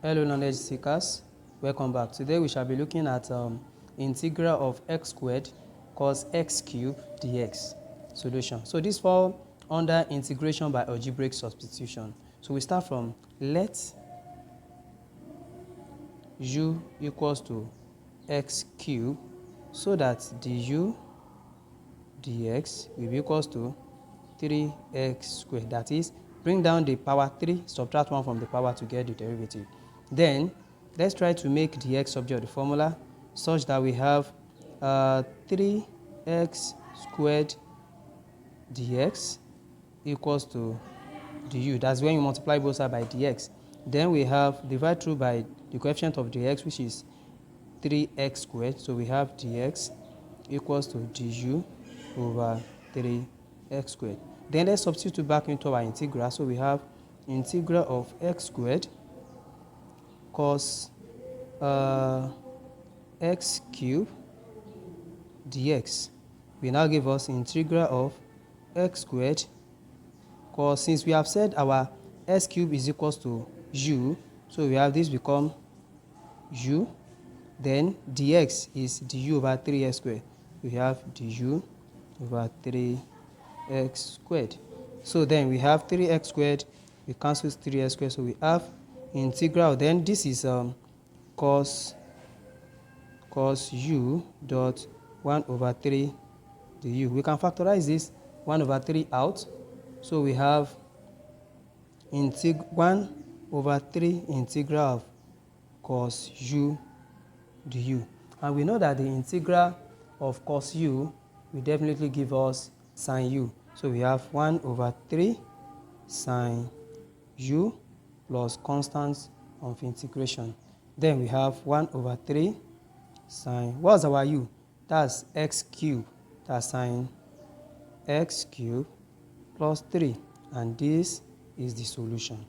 Hello knowledge seekers, welcome back. Today we shall be looking at integral of x squared cos x cubed dx solution. So this falls under integration by algebraic substitution. So we start from let u equals to x cubed so that du dx will be equals to 3x squared. That is, bring down the power 3, subtract 1 from the power to get the derivative. Then let's try to make the x subject of the formula such that we have 3x squared dx equals to du. That's when you multiply both sides by dx. Then we have divide through by the coefficient of dx, which is 3x squared. So we have dx equals to du over 3x squared. Then let's substitute back into our integral. So we have integral of x squared cos x cubed dx will now give us integral of x squared cos, since we have said our x cubed is equals to u, so we have this become u, then dx is du over 3x squared. We have du over 3x squared. So then we have 3x squared, we cancel 3x squared, so we have integral, then this is cos u dot 1 over 3 du. We can factorize this 1 over 3 out, so we have 1 over 3 integral of cos u du. And we know that the integral of cos u will definitely give us sin u. So we have 1 over 3 sin u plus constants of integration. Then we have 1 over 3 sin, what's our u? That's x cubed. That's sin x cubed plus 3. And this is the solution.